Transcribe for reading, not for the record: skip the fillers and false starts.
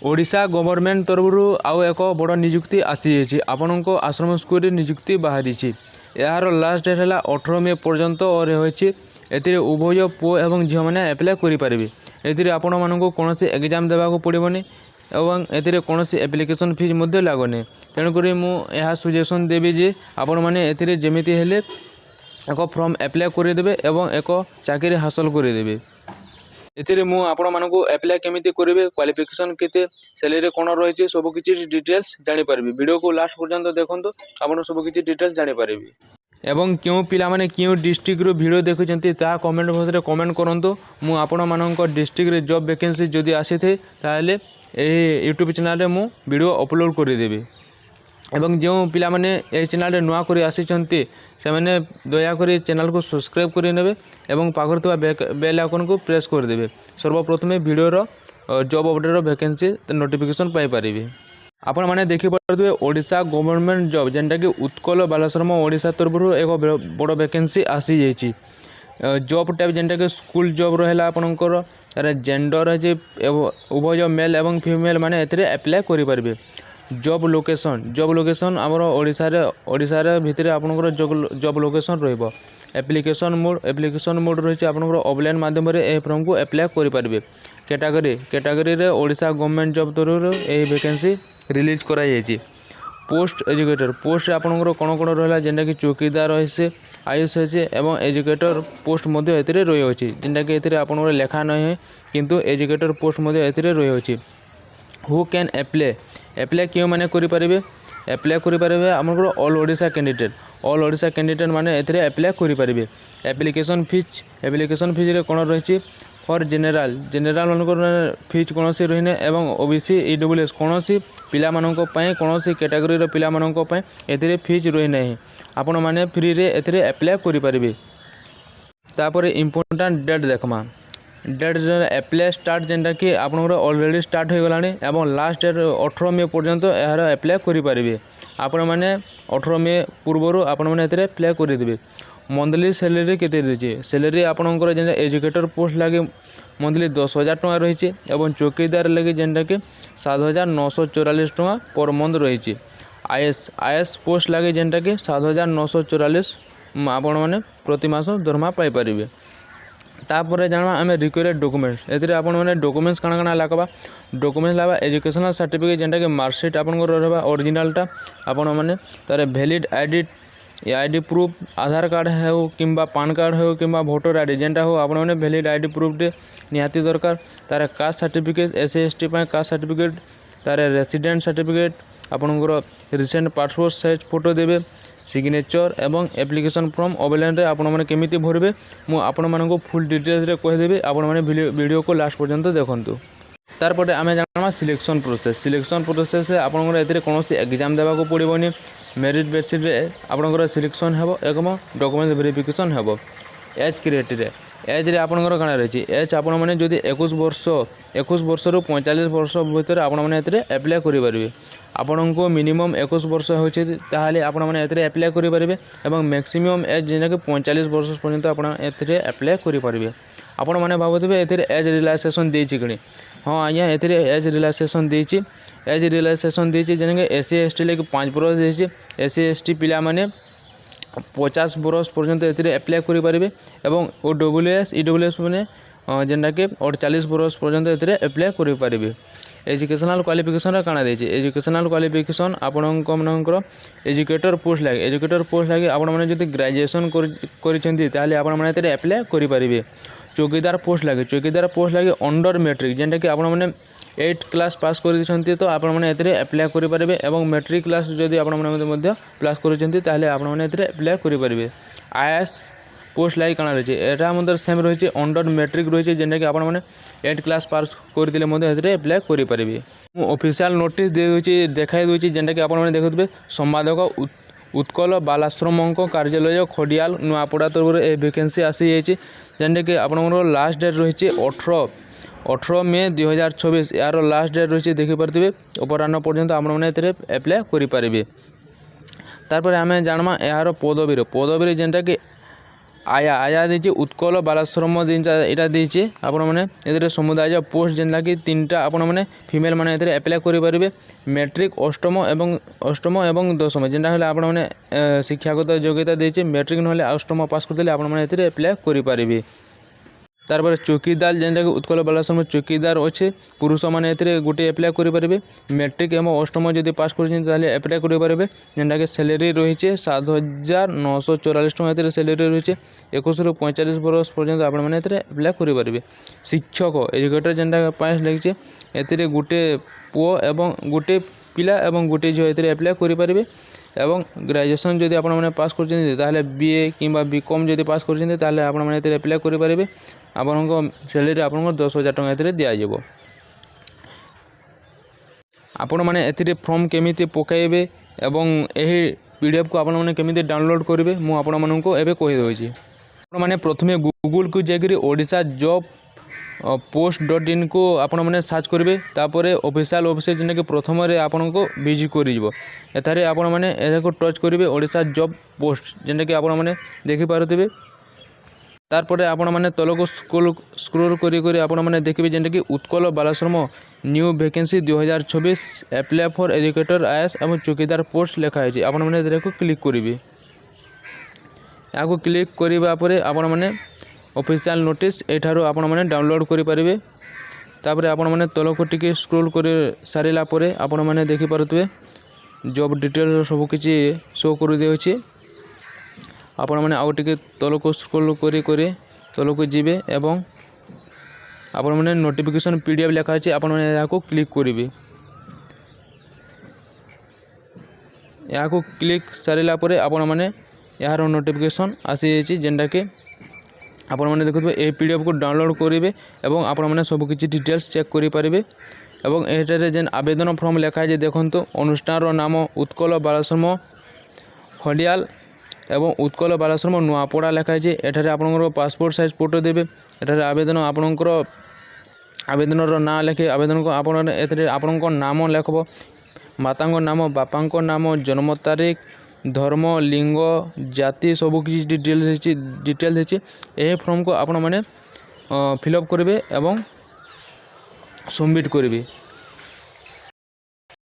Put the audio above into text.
Odisha government तरफरु आउ एक बड़ नियुक्ति आसी आपणको आश्रम स्कूल नियुक्ति बाहरी यार लास्ट डेट है 18 मे पर्यंत और होती उभय पुओ और झील मैंने एप्लाय करेंगे। एथिरे आपण मानक कौन एग्जाम देवाक पड़ोनी एवं एथिरे कौन एप्लिकेशन फीस लगनी। तेणुक मुझे सजेसन देवी जे आपण मैंने एथिरे जेमिति हेले एक फॉर्म एप्लाय करदे और एक चाकरी हासिल करदे। एथिरे मु आपण मानकु एप्लाय केमिति करेंगे, क्वालिफिकेशन केते, सैलरी कौन रही सबकि डिटेल्स जानीपर। वीडियो को लास्ट पर्यंत देखो आप सबकि डिटेल्स जानीपर। एवं क्यों पिला माने क्यों डिस्ट्रिक्ट रो वीडियो देखुचंती ता कमेंट बॉक्स रे कमेंट करंतु। मु आपण मानक डिस्ट्रिक्ट रे जॉब वैकेंसी जदि आसी थे ताले ए यूट्यूब चैनल रे मु वीडियो अपलोड कर देबी। एवं जो पिला माने ए चैनल रे नुआ करी आसीचंती से माने दया करी चैनल को सब्सक्राइब करि नेबे एवं पाखर थवा बेल आइकन को प्रेस कर देबे। सर्वप्रथमे वीडियो रो जॉब अपडेट रो वैकेंसी नोटिफिकेशन पाई परिबे। आपण माने देखि पारथबे ओडिशा गवर्नमेंट जॉब जेनटा कि उत्कल बालाश्रम ओडिशा तरफरु एक बड़ वैकेंसी आसी जाइछि। जॉब टाइप जेनटा कि स्कूल जॉब रहला आपनकर जेंडर जे उभय मेल एवं फीमेल माने एथिरे अप्लाई करि परिबे। जॉब लोकेशन आमर ओडिशा रे भितरे आपनकर जॉब लोकेशन रहइबो। एप्लिकेशन मोड रही आपनकर ऑफलाइन माध्यम रे ए फॉर्म को अप्लाई करि परिबे। कैटेगरी रे ओडिशा गवर्नमेंट जॉब तरफरु ए वैकेंसी रिलीज कराई जाइछि। पोस्ट एजुकेटर पोस्ट आपनकर कौन कौन रहा जेनटा कि चौकीदार रही आयुष है एवं एजुकेटर पोस्ट रही है जेनटा कि आपनकर लेखा नहीं है किंतु एजुकेटर पोस्ट रही है। हु कैन एप्लाय क्यों माने करें एप्लाय करेंगे आमर ऑल ओडिशा कैंडिडेट माने एथिरे एप्लाय करेंगे। एप्लिकेशन फीस रे कौन रही फॉर जनरल मानक फीस कौन सी रही एवं ओबीसी ईडब्ल्यूएस कौन सी पिला मानक पय कौन सी कैटेगरी पिला मानक पय एथिरे फीस रही नहीं। आपण माने फ्री रे एथिरे एप्लाय करेंगे। तापर इम्पोर्टेंट डेट देखमा डेट एप्लाय स्टार्ट जेनटा कि आपनकर ऑलरेडी स्टार्ट हो गलानी एवं लास्ट डेट 18 मे पर्यंत यार एप्लाय करेंगे। आपण माने 18 मे पूर्व आपण माने एथिरे एप्लाय करदेबे। मंथली सैलरी केते रही सैलरी आपनकर जेन एजुकेटर पोस्ट लगे मंथली 10,000 टका रही एवं चौकीदार लगे जेनटा कि 7,944 टका पर मंथ रही। आईएएस पोस्ट लगे जेनटा कि 7,944 आपण माने प्रति मास दरमा पाई परिबे। तापर जाना आम रिक्वायर्ड डॉक्यूमेंट्स एथिरे आपण माने डॉक्यूमेंट्स काना लागबा। डॉक्यूमेंट्स लाबा एजुकेशनल सर्टिफिकेट जेनटा कि मार्कशीट आपनकर रहबा ओरिजिनलटा आपण माने तारे वैलिड आईडी प्रूफ आधार कार्ड हो किंबा पान कार्ड हो किंबा वोटर आईडी जेनटा हो आपण माने वैलिड आईडी प्रूफ दे निहाती दरकार। तारे कास्ट सर्टिफिकेट एससी एसटी पय कास्ट सर्टिफिकेट तारे रेसिडेंट सर्टिफिकेट आपनकर रिसेंट पासपोर्ट साइज फोटो देबे। सिग्नेचर एवं एप्लिकेशन फॉर्म ऑफलाइन रे आपण माने केमिति भरबे मु आपण मानको फुल डिटेल्स रे कहि देबे। आपण माने वीडियो को लास्ट पर्यंत देखंतु। तार पटे आमे जानमा सिलेक्शन प्रोसेस से आपनकर एथिरे कोनोसी एग्जाम देबाको पड़िबोनी। मेरिट बेसिस रे आपनकर सिलेक्शन हेबो एवं डॉक्यूमेंट वेरिफिकेशन हेबो। एज क्राइटेरिया एज रे आपनकर काना रही एज आपण माने जदि 21 वर्ष रु 45 वर्ष भीतर आपण माने एथिरे अप्लाई करि परिबे। आपनको मिनिमम 21 वर्ष होछि ताहाले आपण माने एथिरे अप्लाई करि परिबे एवं मैक्सिमम एज जेना कि 45 वर्ष पर्यंत आपण एथिरे अप्लाई करि परिबे। आपण माने भाबुथिबे एथिरे एज रिलैक्सेशन देछि किनी। हाँ आज्ञा एथिरे एज रिलैक्सेशन देछि जेना कि एससी एसटी लेके 5 वर्ष देछि। एससी एसटी पिला माने 50 वर्ष पर्यंत एथिरे अप्लाई करि परिबे एवं ओडब्ल्यूएस ईडब्ल्यूएस माने जेनटा कि 48 वर्ष पर्यंत एथिरे अप्लाई करि परिबे। एजुकेशनल क्वालिफिकेशन काना देछि एजुकेशनल क्वालिफिकेशन आपणक मानकर एजुकेटर पोस्ट लागे आपण माने जदि ग्रेजुएशन करिसेंती ताले आपण माने एथिरे अप्लाई करि परिबे। चौकीदार पोस्ट लागे अंडर मैट्रिक जेनटा कि आपण माने 8 क्लास पास करिसेंती तो आपण माने एथिरे अप्लाई करि परिबे एवं मैट्रिक क्लास जदि आपण माने मध्ये पास करिसेंती ताले आपण माने एथिरे अप्लाई करि परिबे। आईएएस पोस्ट लागे काना रही एटा मधर सेम रही अंडर मैट्रिक रही जेनटा कि आपण माने 8 क्लास पास करदिले मध्ये एथिरे अप्लाई करि परिबे। मु ऑफिशियल नोटिस दे दोछि देखाई दोछि जेनटा कि आपण माने देखुथबे संवादक उत्कल बालाश्रम कार्यालय खडियाल नुआपड़ा तरफ ए वैकेंसी आसी जाइए जेनटा कि आपनकर लास्ट डेट रही 18 मे 2024 यार लास्ट डेट रही देखिपारे अपराह्न पर्यंत आपने एप्लाय करेंगे। तारपर आम जानमा यार पदवी जेनटा कि ଆୟା ଦେଇଛି, ଉତ୍କଳ ବାଲାଶ୍ରମ ଏଇଟା ଦେଇଛି। ଆପଣମାନେ ଏଥିରେ ସମୁଦାୟ ପୋଷ୍ଟ ଯେନ୍ଟାକି 3ଟା ଆପଣମାନେ ଫିମେଲ୍ ମାନେ ଏଥିରେ ଆପ୍ଲାଏ କରିପାରିବେ। ମେଟ୍ରିକ୍ ଅଷ୍ଟମ ଏବଂ ଦଶମ ଯେନ୍ଟା ହେଲେ ଆପଣମାନେ ଶିକ୍ଷାଗତ ଯୋଗ୍ୟତା ଦେଇଛି। ମେଟ୍ରିକ୍ ନହେଲେ ଅଷ୍ଟମ ପାସ୍ କରିଦେଲେ ଆପଣମାନେ ଏଥିରେ ଆପ୍ଲାଏ କରିପାରିବେ। ତାরপরে চৌকিদার যেটাকি উৎকল বালাশ্রম চৌকিদার অছে, পুরুষମାନେ এতে গোটে আপ্লাই করে মেট্রিক এবং অষ্টম যদি পাস করছেন তাহলে আপ্লাই করে যেটাকি স্যালারি রয়েছে 7,944 টাকা এতে স্যালারি রয়েছে। 21 ରୁ 45 বরষ পর্যন্ত আপনার এতে আপ্লাই করে। শিক্ষক এডুকেটর যেটা পাস লাগছে এতে গোটে পুয় এবং গোটে পিলা এবং গোটে ঝিও এতে আপ্লাই করে। এবং গ্রাজুয়েসন যদি আপনার পাস করছেন তাহলে বিএ কিংবা বিকম যদি পাস করছেন তাহলে আপনার এতে আপ্লাই করে। আপনার স্যালারি আপনার 10,000 টাকা এতে দিয়াযিব। ଆପଣ ମାନେ ଏଥିରେ ଫର୍ମ କେମିତି ପକାଇବେ ଏବଂ ଏହି ପିଡ଼ିଏଫ୍କୁ ଆପଣମାନେ କେମିତି ଡାଉନଲୋଡ଼୍ କରିବେ ମୁଁ ଆପଣମାନଙ୍କୁ ଏବେ କହିଦେଉଛି। ଆପଣମାନେ ପ୍ରଥମେ ଗୁଗୁଲକୁ ଯାଇକରି ଓଡ଼ିଶା ଜବ୍ post.in କୁ ଆପଣମାନେ ସର୍ଚ୍ଚ କରିବେ। ତାପରେ ଅଫିସିଆଲ୍ ୱେବସାଇଟ୍ ଯେନ୍ଟାକି ପ୍ରଥମରେ ଆପଣଙ୍କୁ ଭିଜିଟ୍ କରିଯିବ। ଏଠାରେ ଆପଣମାନେ ଏହାକୁ ଟଚ୍ କରିବେ ଓଡ଼ିଶା ଜବ୍ ପୋଷ୍ଟ ଯେନ୍ଟାକି ଆପଣମାନେ ଦେଖିପାରୁଥିବେ। তারপরে আপনার তলক স্ক্রোল করে আপনার দেখবে যেটাকি Utkal Balashram new vacancy 2024 apply for educator IAS এবং চৌকিদার পোস্ট লেখা হয়েছে। আপনার এটাকে ক্লিক করবে। এখন ক্লিক করা পরে আপনার অফিসিয়াল নোটিস এঠার আপনার ডাউনলোড করে পারে। তারপরে আপনার তলক টিকে স্ক্রোল করে সারা পরে আপনার দেখিপারে জব ডিটেল সবুকিছি শো করে দিয়েছে। ଆପଣମାନେ ଆଉ ଟିକେ ତଳକୁ ସ୍କ୍ରୋଲ୍ କରି ତଳକୁ ଯିବେ ଏବଂ ଆପଣମାନେ ନୋଟିଫିକେସନ୍ PDF ଲେଖା ଅଛି ଆପଣମାନେ ଏହାକୁ କ୍ଲିକ୍ କରିବେ। ଏହାକୁ କ୍ଲିକ୍ ସାରିଲା ପରେ ଆପଣମାନେ ଏହାର ନୋଟିଫିକେସନ୍ ଆସିଯାଇଛି ଯେନ୍ଟାକି ଆପଣମାନେ ଦେଖୁଥିବେ ଏହି PDFକୁ ଡାଉନଲୋଡ଼୍ କରିବେ ଏବଂ ଆପଣମାନେ ସବୁକିଛି ଡିଟେଲ୍ସ ଚେକ୍ କରିପାରିବେ। ଏବଂ ଏଠାରେ ଯେନ୍ ଆବେଦନ ଫର୍ମ ଲେଖା ଅଛି ଦେଖନ୍ତୁ ଅନୁଷ୍ଠାନର ନାମ ଉତ୍କଳ ବାଲାଶ୍ରମ ଖଡ଼ିଆଲ এবং উৎকল বালাশ্রম নুয়াপড়া লেখা আছে। এখানে আপনার পাসপোর্ট সাইজ ফটো দেবে। এখানে আবেদন আপনার আবেদনর না লেখে আবেদন আপনার এতে আপনার নাম লেখব, মাতাঙ্ক নাম, বাপাঙ্ক নাম, জন্ম তারিখ, ধর্ম, লিঙ্গ, জাতি সবুকিছি ডিটেল হয়েছে। এই ফর্মকে আপনার ফিল আপ করবে এবং সবমিট করবে।